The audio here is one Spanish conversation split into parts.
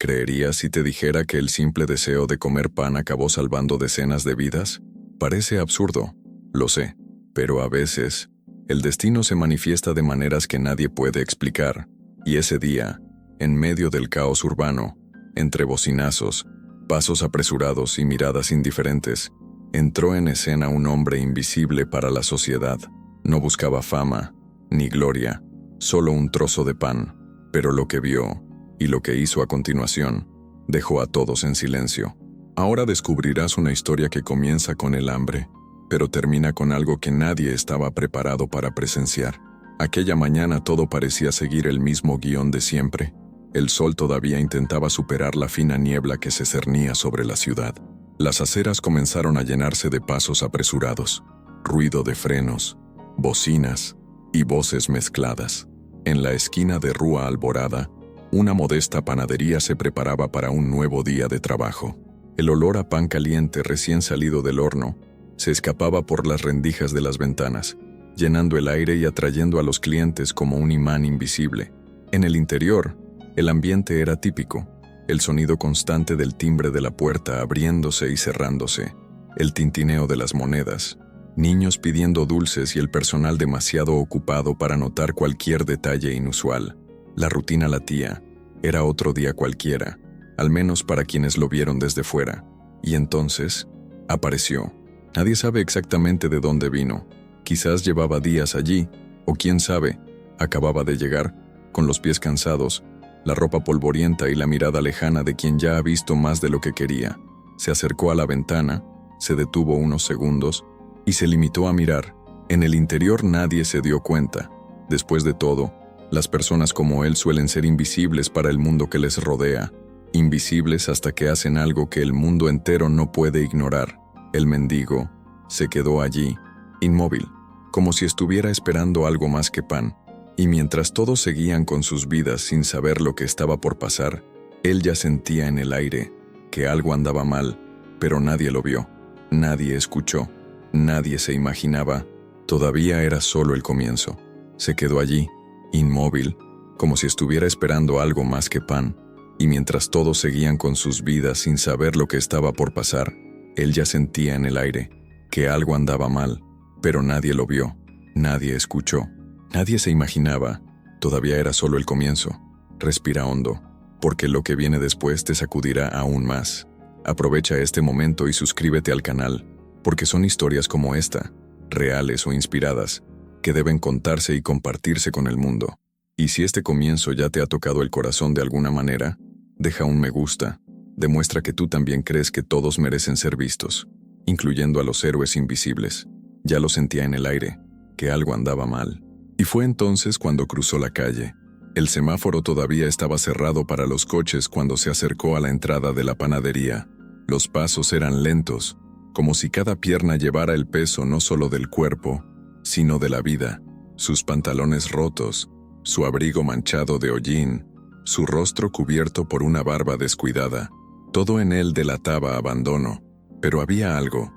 ¿Creerías si te dijera que el simple deseo de comer pan acabó salvando decenas de vidas? Parece absurdo, lo sé, pero a veces, el destino se manifiesta de maneras que nadie puede explicar, y ese día, en medio del caos urbano, entre bocinazos, pasos apresurados y miradas indiferentes, entró en escena un hombre invisible para la sociedad. No buscaba fama, ni gloria, solo un trozo de pan, pero lo que vio, y lo que hizo a continuación, dejó a todos en silencio. Ahora descubrirás una historia que comienza con el hambre, pero termina con algo que nadie estaba preparado para presenciar. Aquella mañana todo parecía seguir el mismo guión de siempre. El sol todavía intentaba superar la fina niebla que se cernía sobre la ciudad. Las aceras comenzaron a llenarse de pasos apresurados, ruido de frenos, bocinas y voces mezcladas. En la esquina de Rua Alborada, una modesta panadería se preparaba para un nuevo día de trabajo. El olor a pan caliente recién salido del horno se escapaba por las rendijas de las ventanas, llenando el aire y atrayendo a los clientes como un imán invisible. En el interior, el ambiente era típico, el sonido constante del timbre de la puerta abriéndose y cerrándose, el tintineo de las monedas, niños pidiendo dulces y el personal demasiado ocupado para notar cualquier detalle inusual. La rutina latía, era otro día cualquiera, al menos para quienes lo vieron desde fuera. Y entonces, apareció. Nadie sabe exactamente de dónde vino. Quizás llevaba días allí, o quién sabe, acababa de llegar, con los pies cansados, la ropa polvorienta y la mirada lejana de quien ya ha visto más de lo que quería. Se acercó a la ventana, se detuvo unos segundos, y se limitó a mirar. En el interior nadie se dio cuenta. Después de todo, las personas como él suelen ser invisibles para el mundo que les rodea, invisibles hasta que hacen algo que el mundo entero no puede ignorar. El mendigo se quedó allí, inmóvil, como si estuviera esperando algo más que pan, y mientras todos seguían con sus vidas sin saber lo que estaba por pasar, él ya sentía en el aire que algo andaba mal, pero nadie lo vio, nadie escuchó, nadie se imaginaba. Todavía era solo el comienzo. Se quedó allí, inmóvil, como si estuviera esperando algo más que pan, y mientras todos seguían con sus vidas sin saber lo que estaba por pasar, él ya sentía en el aire que algo andaba mal, pero nadie lo vio, nadie escuchó, nadie se imaginaba. Todavía era solo el comienzo. Respira hondo, porque lo que viene después te sacudirá aún más. Aprovecha este momento y suscríbete al canal, porque son historias como esta, reales o inspiradas, que deben contarse y compartirse con el mundo. Y si este comienzo ya te ha tocado el corazón de alguna manera, deja un me gusta, demuestra que tú también crees que todos merecen ser vistos, incluyendo a los héroes invisibles. Ya lo sentía en el aire, que algo andaba mal. Y fue entonces cuando cruzó la calle. El semáforo todavía estaba cerrado para los coches cuando se acercó a la entrada de la panadería. Los pasos eran lentos, como si cada pierna llevara el peso no solo del cuerpo, sino de la vida. Sus pantalones rotos, su abrigo manchado de hollín, su rostro cubierto por una barba descuidada. Todo en él delataba abandono, pero había algo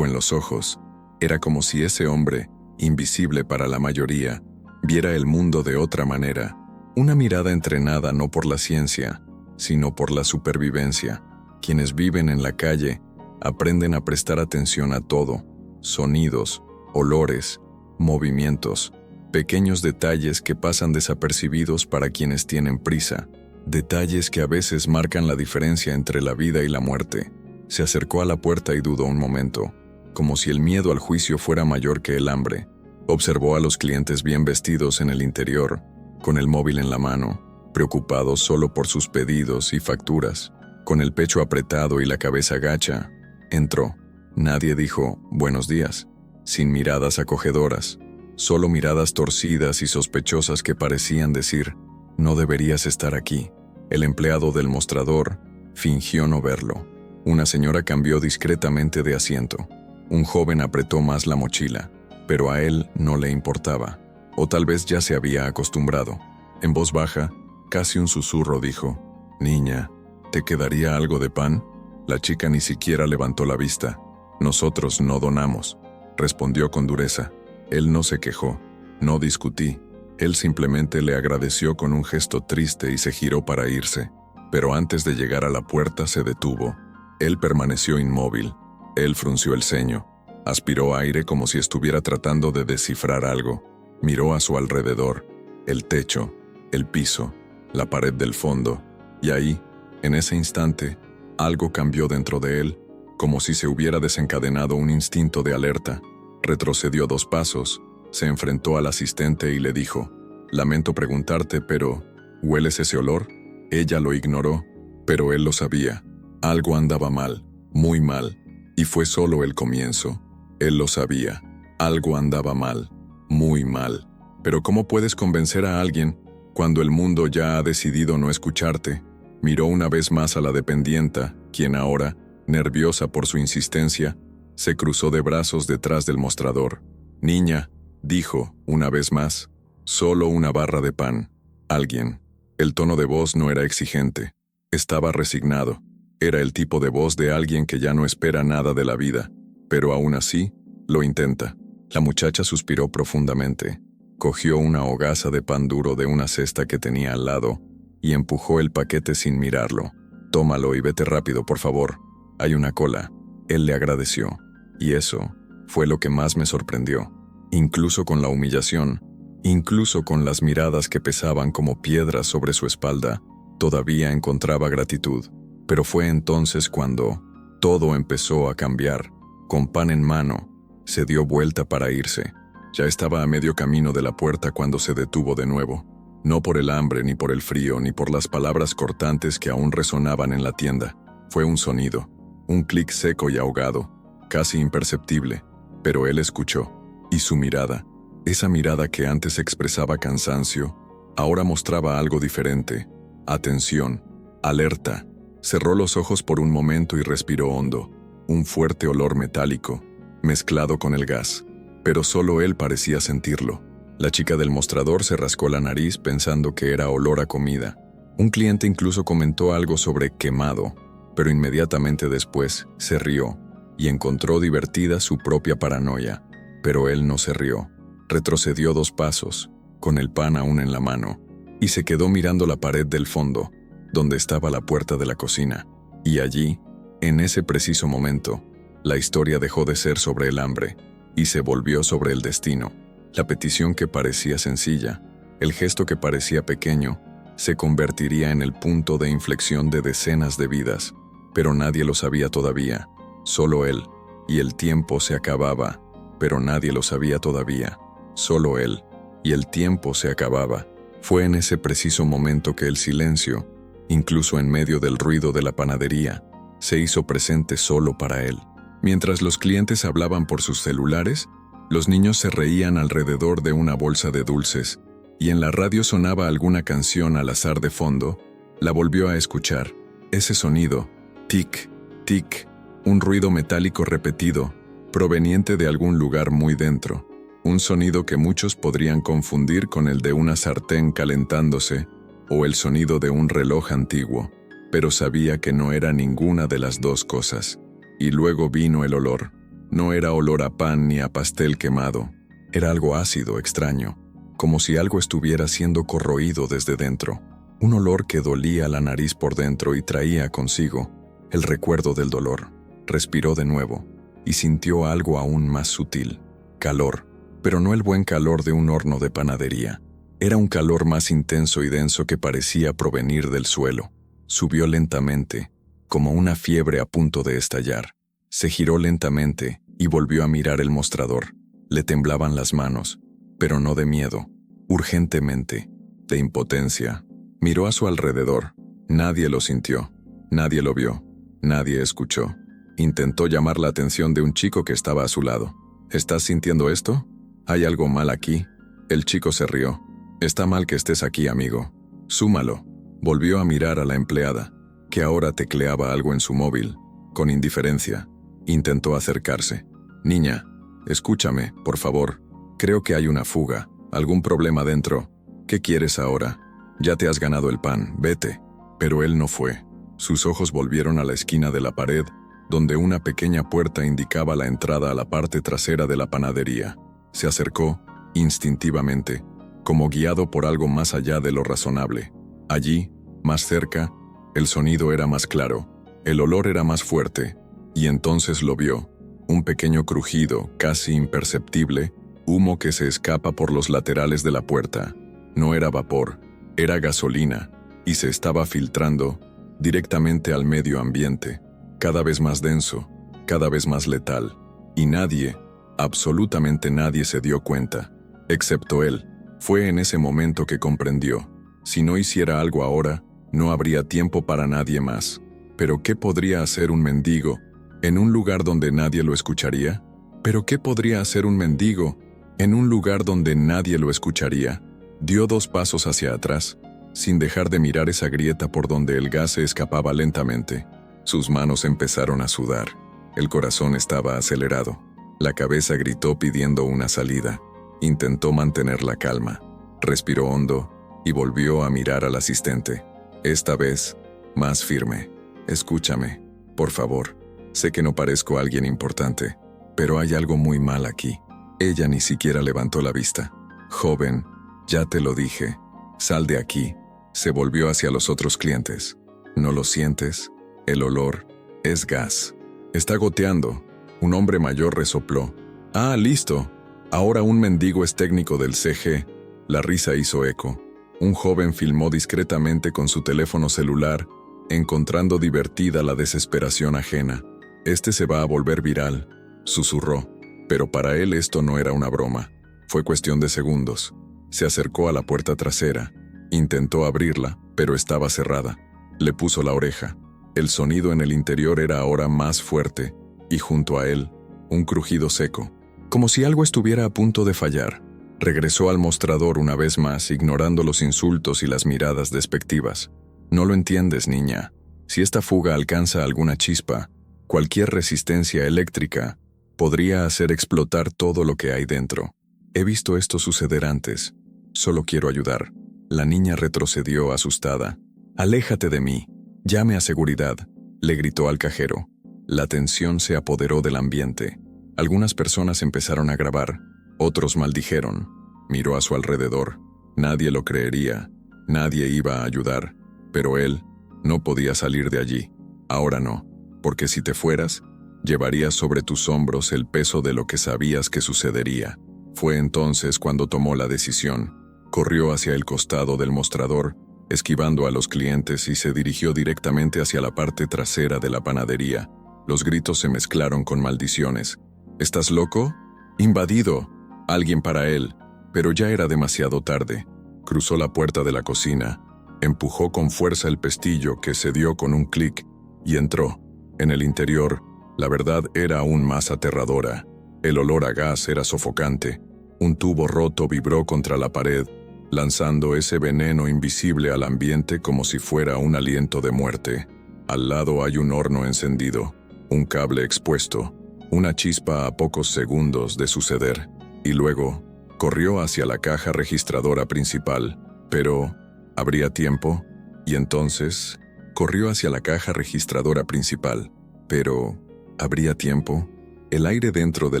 en los ojos. Era como si ese hombre, invisible para la mayoría, viera el mundo de otra manera. Una mirada entrenada no por la ciencia, sino por la supervivencia. Quienes viven en la calle aprenden a prestar atención a todo: sonidos, olores, movimientos, pequeños detalles que pasan desapercibidos para quienes tienen prisa, detalles que a veces marcan la diferencia entre la vida y la muerte. Se acercó a la puerta y dudó un momento, como si el miedo al juicio fuera mayor que el hambre. Observó a los clientes bien vestidos en el interior, con el móvil en la mano, preocupados solo por sus pedidos y facturas, con el pecho apretado y la cabeza gacha. Entró. Nadie dijo «buenos días», sin miradas acogedoras, solo miradas torcidas y sospechosas que parecían decir «no deberías estar aquí». El empleado del mostrador fingió no verlo. Una señora cambió discretamente de asiento. Un joven apretó más la mochila, pero a él no le importaba, o tal vez ya se había acostumbrado. En voz baja, casi un susurro, dijo: «Niña, ¿te quedaría algo de pan?». La chica ni siquiera levantó la vista. «Nosotros no donamos», respondió con dureza. Él no se quejó, no discutí. Él simplemente le agradeció con un gesto triste y se giró para irse. pero antes de llegar a la puerta se detuvo. Él permaneció inmóvil. Él frunció el ceño. Aspiró aire como si estuviera tratando de descifrar algo. Miró a su alrededor, el techo, el piso, la pared del fondo, y ahí, en ese instante, algo cambió dentro de él, como si se hubiera desencadenado un instinto de alerta. Retrocedió 2 pasos, se enfrentó al asistente y le dijo: «Lamento preguntarte, pero ¿hueles ese olor?». Ella lo ignoró, pero él lo sabía. Algo andaba mal, muy mal, y fue solo el comienzo. Él lo sabía. Algo andaba mal, muy mal. Pero ¿cómo puedes convencer a alguien cuando el mundo ya ha decidido no escucharte? Miró una vez más a la dependienta, quien ahora, nerviosa por su insistencia, se cruzó de brazos detrás del mostrador. «Niña», dijo, una vez más, «solo una barra de pan». Alguien. El tono de voz no era exigente. Estaba resignado. Era el tipo de voz de alguien que ya no espera nada de la vida, pero aún así, lo intenta. La muchacha suspiró profundamente. Cogió una hogaza de pan duro de una cesta que tenía al lado y empujó el paquete sin mirarlo. «Tómalo y vete rápido, por favor. Hay una cola». Él le agradeció. Y eso fue lo que más me sorprendió. Incluso con la humillación, incluso con las miradas que pesaban como piedras sobre su espalda, todavía encontraba gratitud. Pero fue entonces cuando todo empezó a cambiar. Con pan en mano, se dio vuelta para irse. Ya estaba a medio camino de la puerta cuando se detuvo de nuevo. No por el hambre, ni por el frío, ni por las palabras cortantes que aún resonaban en la tienda. Fue un sonido, un clic seco y ahogado, casi imperceptible, pero él escuchó. Y su mirada, esa mirada que antes expresaba cansancio, ahora mostraba algo diferente. Atención, alerta. Cerró los ojos por un momento y respiró hondo. Un fuerte olor metálico, mezclado con el gas. Pero solo él parecía sentirlo. La chica del mostrador se rascó la nariz pensando que era olor a comida. Un cliente incluso comentó algo sobre quemado, pero inmediatamente después se rió y encontró divertida su propia paranoia. Pero él no se rió. Retrocedió 2 pasos, con el pan aún en la mano, y se quedó mirando la pared del fondo, donde estaba la puerta de la cocina. Y allí, en ese preciso momento, la historia dejó de ser sobre el hambre y se volvió sobre el destino. La petición que parecía sencilla, el gesto que parecía pequeño, se convertiría en el punto de inflexión de decenas de vidas. Pero nadie lo sabía todavía, solo él, y el tiempo se acababa, pero nadie lo sabía todavía, solo él, y el tiempo se acababa. Fue en ese preciso momento que el silencio, incluso en medio del ruido de la panadería, se hizo presente solo para él. Mientras los clientes hablaban por sus celulares, los niños se reían alrededor de una bolsa de dulces, y en la radio sonaba alguna canción al azar de fondo. La volvió a escuchar. Ese sonido, tic, tic, un ruido metálico repetido, proveniente de algún lugar muy dentro. Un sonido que muchos podrían confundir con el de una sartén calentándose o el sonido de un reloj antiguo, pero sabía que no era ninguna de las 2 cosas. Y luego vino el olor. No era olor a pan ni a pastel quemado. Era algo ácido, extraño, como si algo estuviera siendo corroído desde dentro. Un olor que dolía la nariz por dentro y traía consigo el recuerdo del dolor. Respiró de nuevo y sintió algo aún más sutil. Calor, pero no el buen calor de un horno de panadería. Era un calor más intenso y denso que parecía provenir del suelo. Subió lentamente, como una fiebre a punto de estallar. Se giró lentamente y volvió a mirar el mostrador. Le temblaban las manos, pero no de miedo, urgentemente, de impotencia. Miró a su alrededor. Nadie lo sintió, nadie lo vio, nadie escuchó. Intentó llamar la atención de un chico que estaba a su lado. ¿Estás sintiendo esto? ¿Hay algo mal aquí? El chico se rió. Está mal que estés aquí, amigo. Súmalo. Volvió a mirar a la empleada, que ahora tecleaba algo en su móvil, con indiferencia. Intentó acercarse. Niña, escúchame, por favor. Creo que hay una fuga, algún problema dentro. ¿Qué quieres ahora? Ya te has ganado el pan, vete. Pero él no fue. Sus ojos volvieron a la esquina de la pared, donde una pequeña puerta indicaba la entrada a la parte trasera de la panadería. Se acercó, instintivamente, como guiado por algo más allá de lo razonable. Allí, más cerca, El sonido era más claro, el olor era más fuerte, y entonces lo vio. Un pequeño crujido, casi imperceptible, humo que se escapa por los laterales de la puerta. No era vapor, era gasolina, y se estaba filtrando directamente al medio ambiente, cada vez más denso, cada vez más letal. Y nadie, absolutamente nadie se dio cuenta, excepto él. Fue en ese momento que comprendió. Si no hiciera algo ahora, no habría tiempo para nadie más. ¿Pero qué podría hacer un mendigo en un lugar donde nadie lo escucharía? ¿Pero qué podría hacer un mendigo en un lugar donde nadie lo escucharía? Dio 2 pasos hacia atrás, sin dejar de mirar esa grieta por donde el gas se escapaba lentamente. Sus manos empezaron a sudar. El corazón estaba acelerado. La cabeza gritó pidiendo una salida. Intentó mantener la calma. Respiró hondo y volvió a mirar al asistente. Esta vez, más firme. Escúchame, por favor. Sé que no parezco alguien importante, pero hay algo muy mal aquí. Ella ni siquiera levantó la vista. Joven, ya te lo dije. Sal de aquí. Se volvió hacia los otros clientes. ¿No lo sientes? El olor es gas. Está goteando. Un hombre mayor resopló. Ah, listo. Ahora un mendigo es técnico del CG. La risa hizo eco. Un joven filmó discretamente con su teléfono celular, encontrando divertida la desesperación ajena. Este se va a volver viral, susurró. Pero para él esto no era una broma. Fue cuestión de segundos. Se acercó a la puerta trasera. Intentó abrirla, pero estaba cerrada. Le puso la oreja. El sonido en el interior era ahora más fuerte, y junto a él, un crujido seco, como si algo estuviera a punto de fallar. Regresó al mostrador una vez más, ignorando los insultos y las miradas despectivas. No lo entiendes, niña. Si esta fuga alcanza alguna chispa, cualquier resistencia eléctrica podría hacer explotar todo lo que hay dentro. He visto esto suceder antes. Solo quiero ayudar. La niña retrocedió asustada. Aléjate de mí. Llame a seguridad, le gritó al cajero. La tensión se apoderó del ambiente. Algunas personas empezaron a grabar, otros maldijeron. Miró a su alrededor. Nadie lo creería, nadie iba a ayudar. Pero él no podía salir de allí. Ahora no, porque si te fueras, llevarías sobre tus hombros el peso de lo que sabías que sucedería. Fue entonces cuando tomó la decisión. Corrió hacia el costado del mostrador, esquivando a los clientes, y se dirigió directamente hacia la parte trasera de la panadería. Los gritos se mezclaron con maldiciones. ¿Estás loco? ¡Invadido! Alguien para él. Pero ya era demasiado tarde. Cruzó la puerta de la cocina, empujó con fuerza el pestillo que se dio con un clic y entró. En el interior, la verdad era aún más aterradora. El olor a gas era sofocante. Un tubo roto vibró contra la pared, lanzando ese veneno invisible al ambiente como si fuera un aliento de muerte. Al lado hay un horno encendido, un cable expuesto, una chispa a pocos segundos de suceder, y luego corrió hacia la caja registradora principal. Pero, ¿habría tiempo? Y entonces, corrió hacia la caja registradora principal. Pero, ¿habría tiempo? El aire dentro de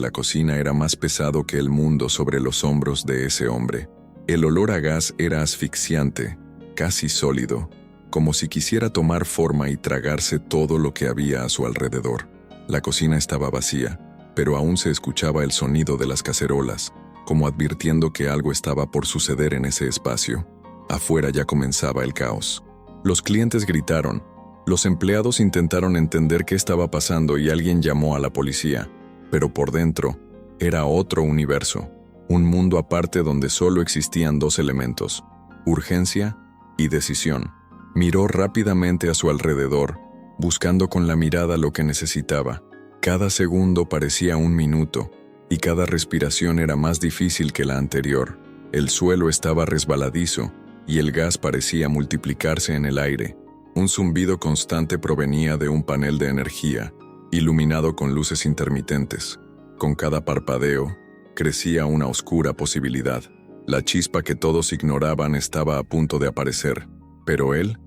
la cocina era más pesado que el mundo sobre los hombros de ese hombre. El olor a gas era asfixiante, casi sólido, como si quisiera tomar forma y tragarse todo lo que había a su alrededor. La cocina estaba vacía, pero aún se escuchaba el sonido de las cacerolas, como advirtiendo que algo estaba por suceder en ese espacio. Afuera ya comenzaba el caos. Los clientes gritaron, los empleados intentaron entender qué estaba pasando y alguien llamó a la policía, pero por dentro era otro universo. Un mundo aparte donde solo existían 2 elementos, urgencia y decisión. Miró rápidamente a su alrededor, buscando con la mirada lo que necesitaba. Cada segundo parecía un minuto, y cada respiración era más difícil que la anterior. El suelo estaba resbaladizo, y el gas parecía multiplicarse en el aire. Un zumbido constante provenía de un panel de energía, iluminado con luces intermitentes. Con cada parpadeo, crecía una oscura posibilidad. La chispa que todos ignoraban estaba a punto de aparecer, pero él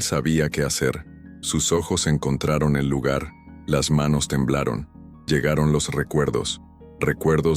sabía qué hacer. Sus ojos encontraron el lugar, las manos temblaron. Llegaron los recuerdos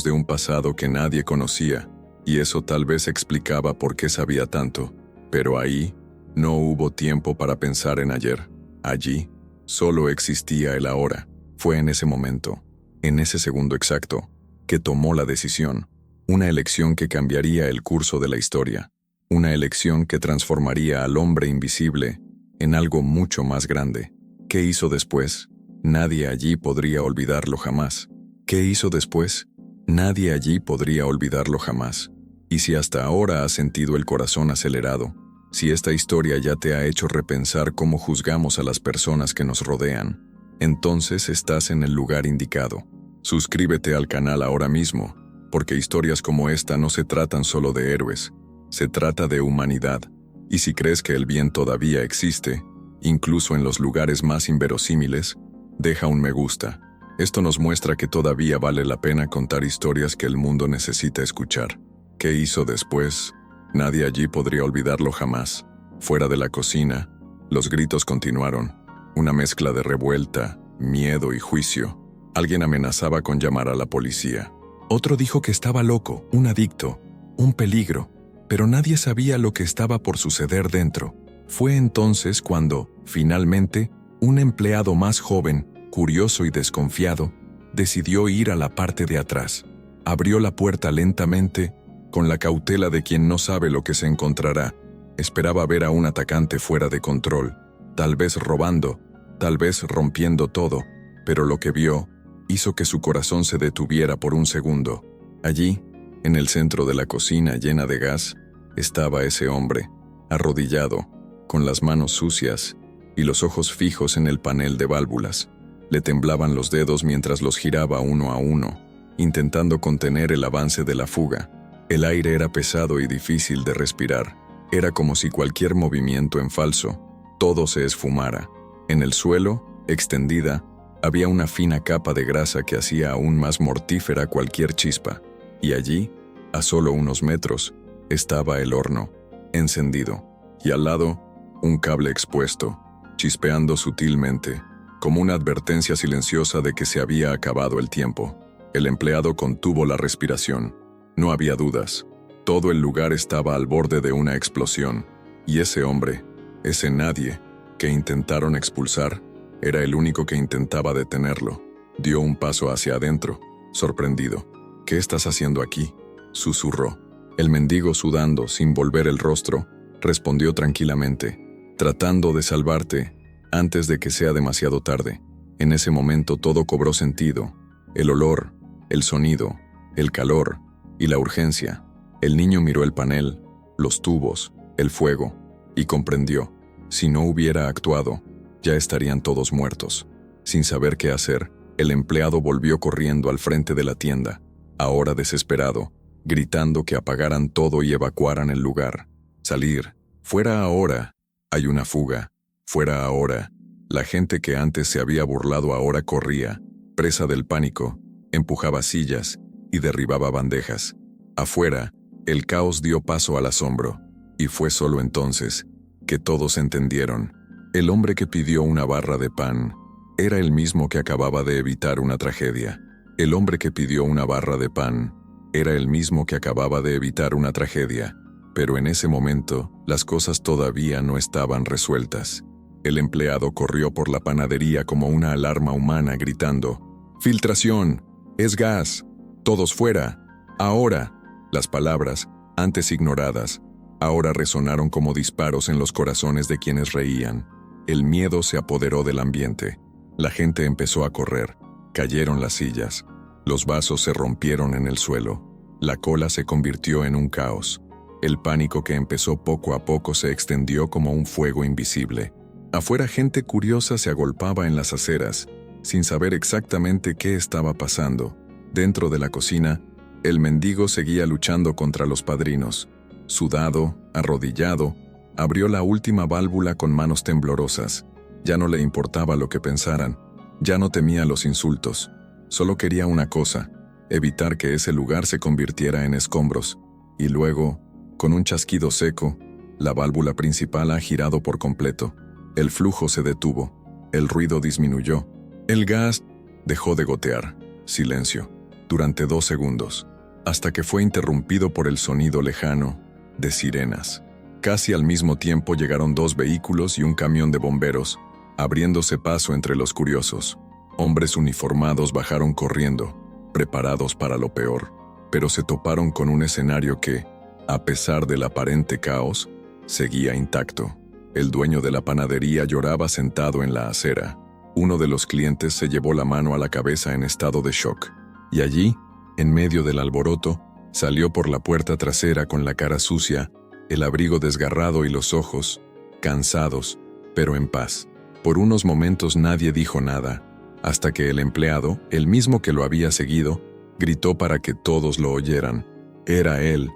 de un pasado que nadie conocía, y eso tal vez explicaba por qué sabía tanto. Pero ahí, No hubo tiempo para pensar en ayer. Allí, solo existía el ahora. Fue en ese momento, en ese segundo exacto, que tomó la decisión. Una elección que cambiaría el curso de la historia. Una elección que transformaría al hombre invisible en algo mucho más grande. ¿Qué hizo después? Nadie allí podría olvidarlo jamás. ¿Qué hizo después? Nadie allí podría olvidarlo jamás. Y si hasta ahora has sentido el corazón acelerado, si esta historia ya te ha hecho repensar cómo juzgamos a las personas que nos rodean, entonces estás en el lugar indicado. Suscríbete al canal ahora mismo, porque historias como esta no se tratan solo de héroes, se trata de humanidad. Y si crees que el bien todavía existe, incluso en los lugares más inverosímiles, deja un me gusta. Esto nos muestra que todavía vale la pena contar historias que el mundo necesita escuchar. ¿Qué hizo después? Nadie allí podría olvidarlo jamás. Fuera de la cocina, los gritos continuaron. Una mezcla de revuelta, miedo y juicio. Alguien amenazaba con llamar a la policía. Otro dijo que estaba loco, un adicto, un peligro, pero nadie sabía lo que estaba por suceder dentro. Fue entonces cuando, finalmente, un empleado más joven, curioso y desconfiado, decidió ir a la parte de atrás. Abrió la puerta lentamente, con la cautela de quien no sabe lo que se encontrará. Esperaba ver a un atacante fuera de control, tal vez robando, tal vez rompiendo todo, pero lo que vio hizo que su corazón se detuviera por un segundo. Allí, en el centro de la cocina llena de gas, estaba ese hombre, arrodillado, con las manos sucias y los ojos fijos en el panel de válvulas. Le temblaban los dedos mientras los giraba uno a uno, intentando contener el avance de la fuga. El aire era pesado y difícil de respirar. Era como si cualquier movimiento en falso, todo se esfumara. En el suelo, extendida, había una fina capa de grasa que hacía aún más mortífera cualquier chispa. Y allí, a solo unos metros, estaba el horno, encendido, y al lado, un cable expuesto, chispeando sutilmente, como una advertencia silenciosa de que se había acabado el tiempo. El empleado contuvo la respiración. No había dudas. Todo el lugar estaba al borde de una explosión, y ese hombre, ese nadie, que intentaron expulsar, era el único que intentaba detenerlo. Dio un paso hacia adentro, sorprendido. «¿Qué estás haciendo aquí?», susurró. El mendigo, sudando, sin volver el rostro, respondió tranquilamente: «Tratando de salvarte, antes de que sea demasiado tarde». En ese momento todo cobró sentido. El olor, el sonido, el calor y la urgencia. El niño miró el panel, los tubos, el fuego, y comprendió. Si no hubiera actuado, ya estarían todos muertos. Sin saber qué hacer, el empleado volvió corriendo al frente de la tienda, ahora desesperado, gritando que apagaran todo y evacuaran el lugar. Salir. Fuera ahora. Hay una fuga. Fuera ahora. La gente que antes se había burlado ahora corría, presa del pánico, empujaba sillas y derribaba bandejas. Afuera, el caos dio paso al asombro, y fue solo entonces que todos entendieron. El hombre que pidió una barra de pan era el mismo que acababa de evitar una tragedia. El hombre que pidió una barra de pan era el mismo que acababa de evitar una tragedia. Pero en ese momento, las cosas todavía no estaban resueltas. El empleado corrió por la panadería como una alarma humana gritando: «¡Filtración! ¡Es gas! ¡Todos fuera! ¡Ahora!». Las palabras, antes ignoradas, ahora resonaron como disparos en los corazones de quienes reían. El miedo se apoderó del ambiente. La gente empezó a correr. Cayeron las sillas. Los vasos se rompieron en el suelo. La cola se convirtió en un caos. El pánico que empezó poco a poco se extendió como un fuego invisible. Afuera, gente curiosa se agolpaba en las aceras, sin saber exactamente qué estaba pasando. Dentro de la cocina, el mendigo seguía luchando contra los padrinos. Sudado, arrodillado, abrió la última válvula con manos temblorosas. Ya no le importaba lo que pensaran. Ya no temía los insultos. Solo quería una cosa: evitar que ese lugar se convirtiera en escombros. Y luego, con un chasquido seco, la válvula principal ha girado por completo. El flujo se detuvo. El ruido disminuyó. El gas dejó de gotear. Silencio. Durante 2 segundos. Hasta que fue interrumpido por el sonido lejano de sirenas. Casi al mismo tiempo llegaron 2 vehículos y un camión de bomberos, abriéndose paso entre los curiosos. Hombres uniformados bajaron corriendo, preparados para lo peor, pero se toparon con un escenario que, a pesar del aparente caos, seguía intacto. El dueño de la panadería lloraba sentado en la acera. Uno de los clientes se llevó la mano a la cabeza en estado de shock. Y allí, en medio del alboroto, salió por la puerta trasera con la cara sucia, el abrigo desgarrado y los ojos, cansados, pero en paz. Por unos momentos nadie dijo nada, hasta que el empleado, el mismo que lo había seguido, gritó para que todos lo oyeran. Era él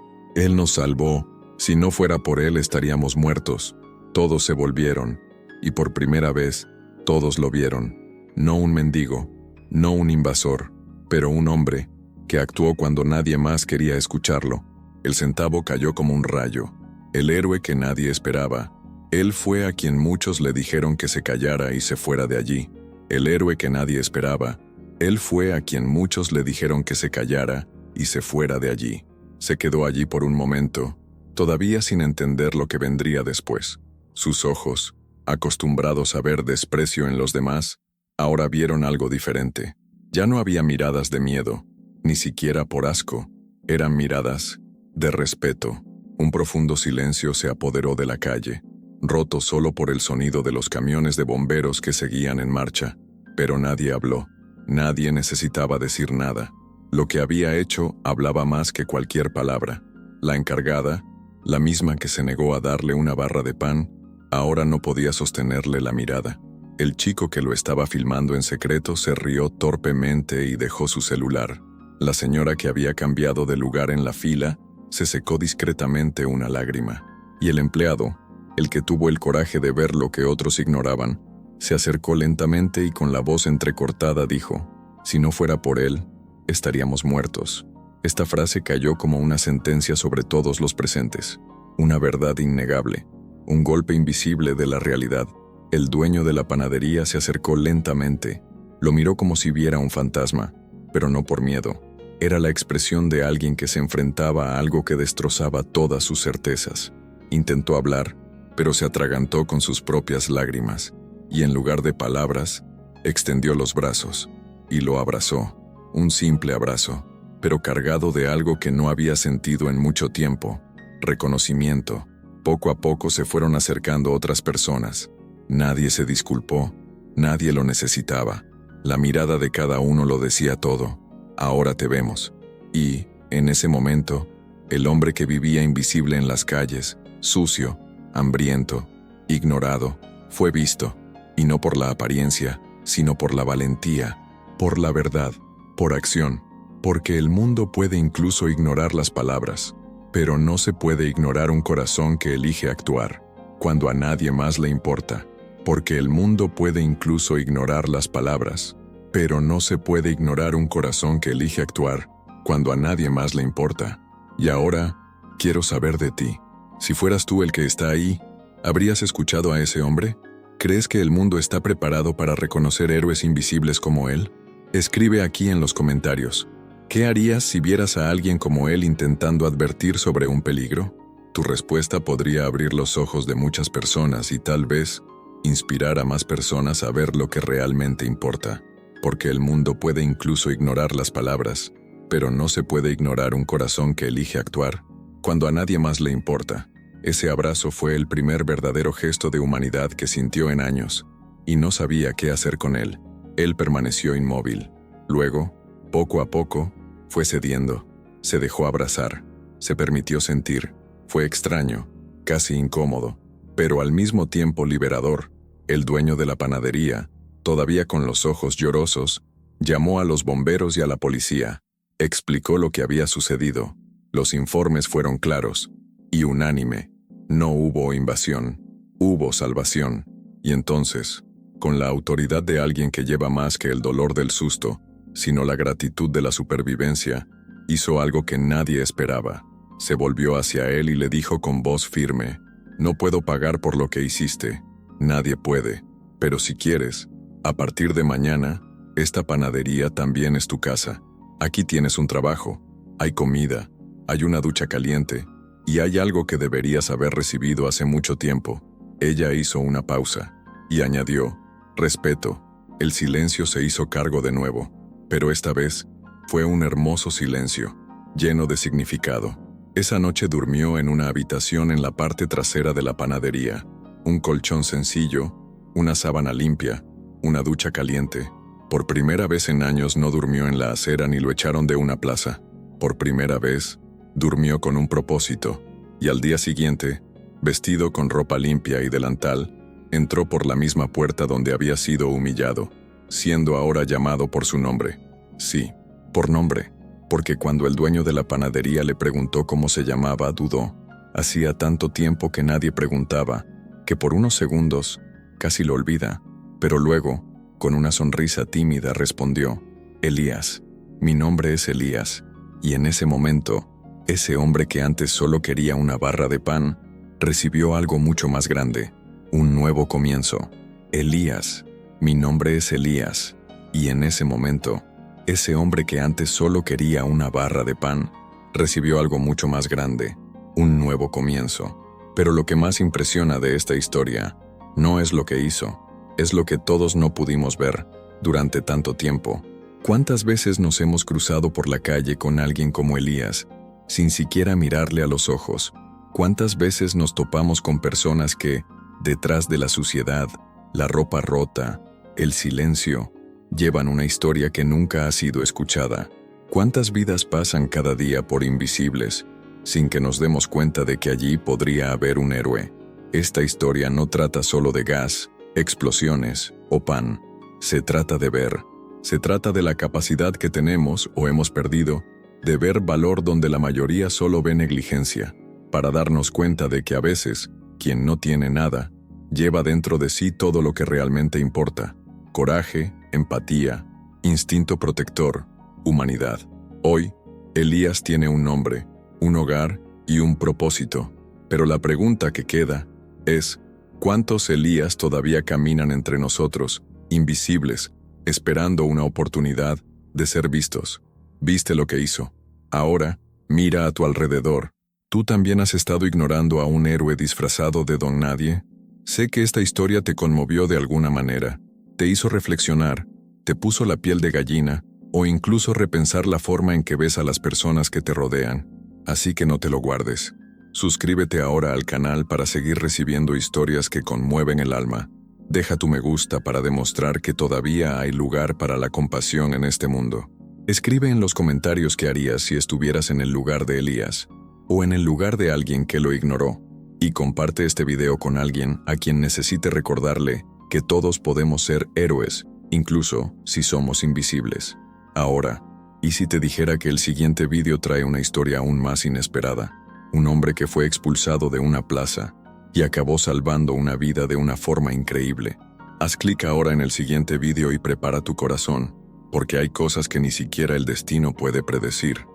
nos salvó, si no fuera por él estaríamos muertos. Todos se volvieron, y por primera vez, todos lo vieron. No un mendigo, no un invasor, pero un hombre, que actuó cuando nadie más quería escucharlo. El centavo cayó como un rayo, el héroe que nadie esperaba. Él fue a quien muchos le dijeron que se callara y se fuera de allí. El héroe que nadie esperaba. Él fue a quien muchos le dijeron que se callara y se fuera de allí. Se quedó allí por un momento, todavía sin entender lo que vendría después. Sus ojos, acostumbrados a ver desprecio en los demás, ahora vieron algo diferente. Ya no había miradas de miedo, ni siquiera por asco. Eran miradas de respeto. Un profundo silencio se apoderó de la calle, roto solo por el sonido de los camiones de bomberos que seguían en marcha. Pero nadie habló. Nadie necesitaba decir nada. Lo que había hecho hablaba más que cualquier palabra. La encargada, la misma que se negó a darle una barra de pan, ahora no podía sostenerle la mirada. El chico que lo estaba filmando en secreto se rió torpemente y dejó su celular. La señora que había cambiado de lugar en la fila se secó discretamente una lágrima. Y el empleado, el que tuvo el coraje de ver lo que otros ignoraban, se acercó lentamente y con la voz entrecortada dijo: «Si no fuera por él, estaríamos muertos». Esta frase cayó como una sentencia sobre todos los presentes. Una verdad innegable, un golpe invisible de la realidad. El dueño de la panadería se acercó lentamente. Lo miró como si viera un fantasma, pero no por miedo. Era la expresión de alguien que se enfrentaba a algo que destrozaba todas sus certezas. Intentó hablar, pero se atragantó con sus propias lágrimas, y en lugar de palabras, extendió los brazos, y lo abrazó. Un simple abrazo, pero cargado de algo que no había sentido en mucho tiempo: reconocimiento. Poco a poco se fueron acercando otras personas. Nadie se disculpó, nadie lo necesitaba. La mirada de cada uno lo decía todo. Ahora te vemos. Y, en ese momento, el hombre que vivía invisible en las calles, sucio, hambriento, ignorado, fue visto, y no por la apariencia, sino por la valentía, por la verdad, por acción. Porque el mundo puede incluso ignorar las palabras, pero no se puede ignorar un corazón que elige actuar, cuando a nadie más le importa. Porque el mundo puede incluso ignorar las palabras, pero no se puede ignorar un corazón que elige actuar, cuando a nadie más le importa. Y ahora, quiero saber de ti. Si fueras tú el que está ahí, ¿habrías escuchado a ese hombre? ¿Crees que el mundo está preparado para reconocer héroes invisibles como él? Escribe aquí en los comentarios. ¿Qué harías si vieras a alguien como él intentando advertir sobre un peligro? Tu respuesta podría abrir los ojos de muchas personas y tal vez inspirar a más personas a ver lo que realmente importa. Porque el mundo puede incluso ignorar las palabras, pero no se puede ignorar un corazón que elige actuar, cuando a nadie más le importa. Ese abrazo fue el primer verdadero gesto de humanidad que sintió en años, y no sabía qué hacer con él. Él permaneció inmóvil. Luego, poco a poco, fue cediendo. Se dejó abrazar. Se permitió sentir. Fue extraño, casi incómodo, pero al mismo tiempo liberador. El dueño de la panadería, todavía con los ojos llorosos, llamó a los bomberos y a la policía. Explicó lo que había sucedido. Los informes fueron claros y unánime. No hubo invasión, hubo salvación. Y entonces, con la autoridad de alguien que lleva más que el dolor del susto, sino la gratitud de la supervivencia, hizo algo que nadie esperaba. Se volvió hacia él y le dijo con voz firme: «No puedo pagar por lo que hiciste. Nadie puede. Pero si quieres, a partir de mañana, esta panadería también es tu casa. Aquí tienes un trabajo, hay comida, hay una ducha caliente, Y hay algo que deberías haber recibido hace mucho tiempo. Ella hizo una pausa y añadió, respeto. El silencio se hizo cargo de nuevo, pero esta vez fue un hermoso silencio, lleno de significado. Esa noche durmió en una habitación en la parte trasera de la panadería. Un colchón sencillo, una sábana limpia, una ducha caliente. Por primera vez en años no durmió en la acera ni lo echaron de una plaza. Por primera vez, durmió con un propósito, y al día siguiente, vestido con ropa limpia y delantal, entró por la misma puerta donde había sido humillado, siendo ahora llamado por su nombre. Sí, por nombre, porque cuando el dueño de la panadería le preguntó cómo se llamaba, dudó. Hacía tanto tiempo que nadie preguntaba, que por unos segundos casi lo olvida, pero luego, con una sonrisa tímida, respondió, Elías, mi nombre es Elías. Y en ese momento, ese hombre que antes solo quería una barra de pan, recibió algo mucho más grande, un nuevo comienzo. Elías, mi nombre es Elías. Y en ese momento, ese hombre que antes solo quería una barra de pan, recibió algo mucho más grande, un nuevo comienzo. Pero lo que más impresiona de esta historia no es lo que hizo, es lo que todos no pudimos ver durante tanto tiempo. ¿Cuántas veces nos hemos cruzado por la calle con alguien como Elías, sin siquiera mirarle a los ojos? ¿Cuántas veces nos topamos con personas que, detrás de la suciedad, la ropa rota, el silencio, llevan una historia que nunca ha sido escuchada? ¿Cuántas vidas pasan cada día por invisibles, sin que nos demos cuenta de que allí podría haber un héroe? Esta historia no trata solo de gas, explosiones o pan. Se trata de ver. Se trata de la capacidad que tenemos o hemos perdido de ver valor donde la mayoría solo ve negligencia, para darnos cuenta de que a veces, quien no tiene nada, lleva dentro de sí todo lo que realmente importa: coraje, empatía, instinto protector, humanidad. Hoy, Elías tiene un nombre, un hogar y un propósito, pero la pregunta que queda es, ¿cuántos Elías todavía caminan entre nosotros, invisibles, esperando una oportunidad de ser vistos? ¿Viste lo que hizo? Ahora, mira a tu alrededor. ¿Tú también has estado ignorando a un héroe disfrazado de don nadie? Sé que esta historia te conmovió de alguna manera, te hizo reflexionar, te puso la piel de gallina, o incluso repensar la forma en que ves a las personas que te rodean. Así que no te lo guardes. Suscríbete ahora al canal para seguir recibiendo historias que conmueven el alma. Deja tu me gusta para demostrar que todavía hay lugar para la compasión en este mundo. Escribe en los comentarios qué harías si estuvieras en el lugar de Elías, o en el lugar de alguien que lo ignoró, y comparte este video con alguien a quien necesite recordarle que todos podemos ser héroes, incluso si somos invisibles. Ahora, ¿y si te dijera que el siguiente video trae una historia aún más inesperada? Un hombre que fue expulsado de una plaza y acabó salvando una vida de una forma increíble. Haz clic ahora en el siguiente video y prepara tu corazón, porque hay cosas que ni siquiera el destino puede predecir.